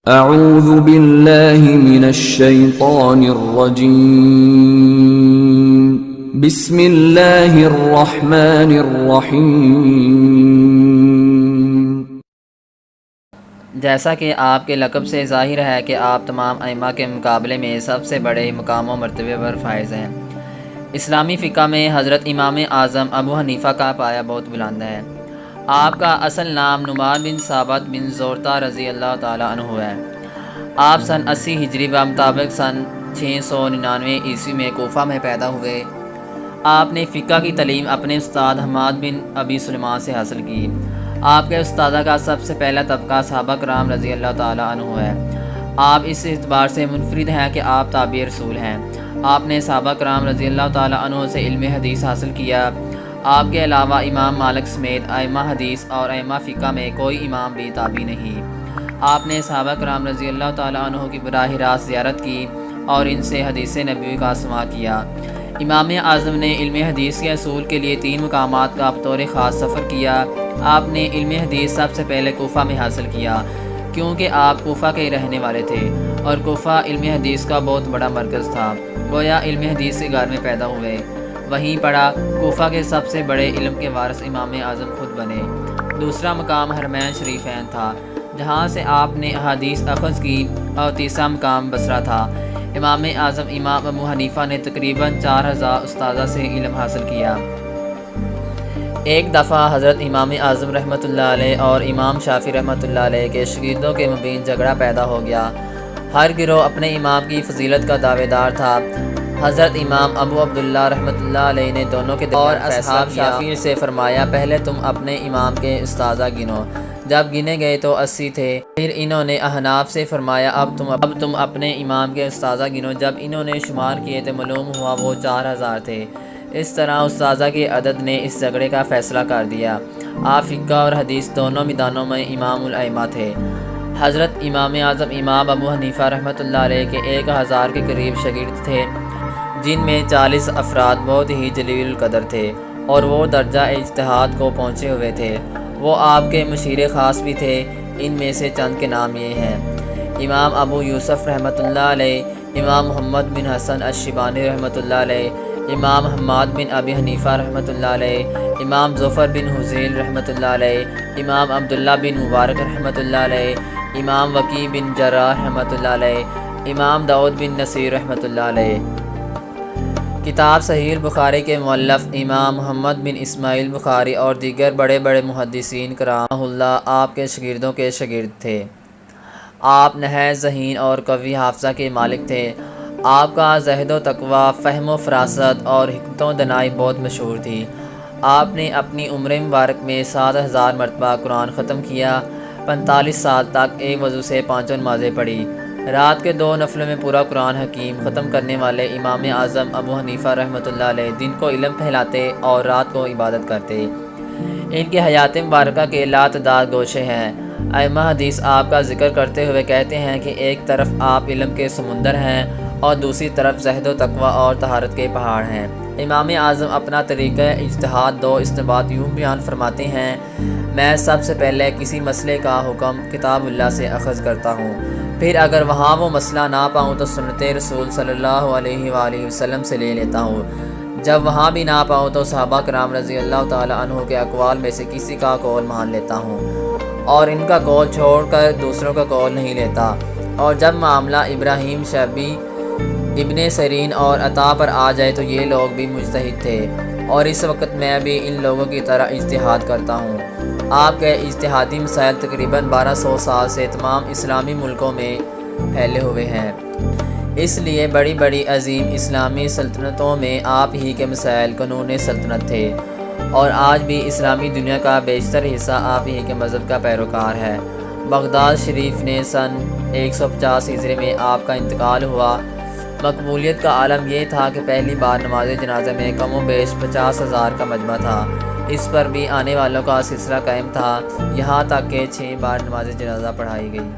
اعوذ باللہ من الشیطان الرجیم بسم اللہ الرحمن الرحیم۔ جیسا کہ آپ کے لقب سے ظاہر ہے کہ آپ تمام ائمہ کے مقابلے میں سب سے بڑے مقام و مرتبے پر فائز ہیں۔ اسلامی فقہ میں حضرت امام اعظم ابو حنیفہ کا پایہ بہت بلند ہے۔ آپ کا اصل نام نعمان بن ثابت بن زورتا رضی اللہ تعالیٰ عنہ ہے۔ آپ سن 80 ہجری و مطابق سن 699 عیسوی میں کوفہ میں پیدا ہوئے۔ آپ نے فقہ کی تعلیم اپنے استاد حماد بن ابی سلیمان سے حاصل کی۔ آپ کے استادہ کا سب سے پہلا طبقہ صحابہ کرام رضی اللہ تعالیٰ عنہ ہے۔ آپ اس اعتبار سے منفرد ہیں کہ آپ تابع رسول ہیں۔ آپ نے صحابہ کرام رضی اللہ تعالیٰ عنہ سے علم حدیث حاصل کیا۔ آپ کے علاوہ امام مالک سمیت ائمہ حدیث اور ائمہ فقہ میں کوئی امام بھی تابع نہیں۔ آپ نے صحابہ کرام رضی اللہ تعالیٰ عنہ کی براہ راست زیارت کی اور ان سے حدیث نبوی کا سماع کیا۔ امام اعظم نے علم حدیث کے اصول کے لیے 3 مقامات کا بطور خاص سفر کیا۔ آپ نے علم حدیث سب سے پہلے کوفہ میں حاصل کیا، کیونکہ آپ کوفہ کے رہنے والے تھے اور کوفہ علم حدیث کا بہت بڑا مرکز تھا۔ گویا علم حدیث کے گھر میں پیدا ہوئے، وہیں پڑھا۔ کوفہ کے سب سے بڑے علم کے وارث امام اعظم خود بنے۔ دوسرا مقام حرمین شریفین تھا، جہاں سے آپ نے احادیث اخذ کی، اور تیسرا مقام بصرہ تھا۔ امام اعظم امام ابو حنیفہ نے تقریباً 4000 استاذہ سے علم حاصل کیا۔ ایک دفعہ حضرت امام اعظم رحمۃ اللہ علیہ اور امام شافعی رحمۃ اللہ علیہ کے شاگردوں کے مابین جھگڑا پیدا ہو گیا۔ ہر گروہ اپنے امام کی فضیلت کا دعوے دار تھا۔ حضرت امام ابو عبداللہ رحمۃ اللہ علیہ نے دونوں کے اور اصحاب شافعی سے فرمایا، پہلے تم اپنے امام کے استاذہ گنو۔ جب گنے گئے تو 80 تھے۔ پھر انہوں نے احناف سے فرمایا، اب تم اپنے امام کے استاذہ گنو۔ جب انہوں نے شمار کیے تو معلوم ہوا وہ 4000 تھے۔ اس طرح استاذہ کے عدد نے اس جھگڑے کا فیصلہ کر دیا۔ آپ فقہ اور حدیث دونوں میدانوں میں امام الائمہ تھے۔ حضرت امام اعظم امام ابو حنیفہ رحمۃ اللہ علیہ کے 1000 کے قریب شاگرد تھے، جن میں 40 افراد بہت ہی جلیل القدر تھے اور وہ درجہ اجتہاد کو پہنچے ہوئے تھے۔ وہ آپ کے مشیر خاص بھی تھے۔ ان میں سے چند کے نام یہ ہیں: امام ابو یوسف رحمۃ اللہ علیہ، امام محمد بن حسن الشیبانی رحمۃ اللہ علیہ، امام حماد بن ابی حنیفہ رحمۃ اللہ علیہ، امام ظفر بن حذیل رحمۃ اللہ علیہ، امام عبداللہ بن مبارک رحمۃ اللہ علیہ، امام وکیع بن جراح رحمۃ اللہ علیہ، امام داؤد بن نصیر رحمۃ اللہ علیہ۔ کتاب صحیح البخاری کے مؤلف امام محمد بن اسماعیل بخاری اور دیگر بڑے بڑے محدثین کرام اللہ آپ کے شاگردوں کے شاگرد تھے۔ آپ نہایت ذہین اور قوی حافظہ کے مالک تھے۔ آپ کا زہد و تقوی، فہم و فراست اور حکمت و دانائی بہت مشہور تھی۔ آپ نے اپنی عمر مبارک میں 7000 مرتبہ قرآن ختم کیا۔ 45 سال تک ایک وضو سے 5 نمازیں پڑھی۔ رات کے 2 نفلوں میں پورا قرآن حکیم ختم کرنے والے امام اعظم ابو حنیفہ رحمۃ اللہ علیہ دن کو علم پھیلاتے اور رات کو عبادت کرتے۔ ان کی حیات مبارکہ کے لاتعداد گوشے ہیں۔ ائمہ حدیث آپ کا ذکر کرتے ہوئے کہتے ہیں کہ ایک طرف آپ علم کے سمندر ہیں اور دوسری طرف زہد و تقوی اور طہارت کے پہاڑ ہیں۔ امام اعظم اپنا طریقہ اجتہاد 2 استنباط یوں بیان فرماتے ہیں: میں سب سے پہلے کسی مسئلے کا حکم کتاب اللہ سے اخذ کرتا ہوں، پھر اگر وہاں وہ مسئلہ نہ پاؤں تو سنت رسول صلی اللہ علیہ وآلہ وسلم سے لے لیتا ہوں۔ جب وہاں بھی نہ پاؤں تو صحابہ کرام رضی اللہ تعالیٰ عنہ کے اقوال میں سے کسی کا قول مان لیتا ہوں اور ان کا قول چھوڑ کر دوسروں کا قول نہیں لیتا۔ اور جب معاملہ ابراہیم شعبی، ابن سیرین اور عطا پر آ جائے تو یہ لوگ بھی مجتہد تھے اور اس وقت میں بھی ان لوگوں کی طرح اجتہاد کرتا ہوں۔ آپ کے اجتہادی مسائل تقریباً 1200 سال سے تمام اسلامی ملکوں میں پھیلے ہوئے ہیں۔ اس لیے بڑی بڑی عظیم اسلامی سلطنتوں میں آپ ہی کے مسائل قانون سلطنت تھے، اور آج بھی اسلامی دنیا کا بیشتر حصہ آپ ہی کے مذہب کا پیروکار ہے۔ بغداد شریف نے سن 150 ہجری میں آپ کا انتقال ہوا۔ مقبولیت کا عالم یہ تھا کہ پہلی بار نماز جنازہ میں کم و بیش 50,000 کا مجمع تھا۔ اس پر بھی آنے والوں کا سلسلہ قائم تھا، یہاں تک کہ 6 بار نماز جنازہ پڑھائی گئی۔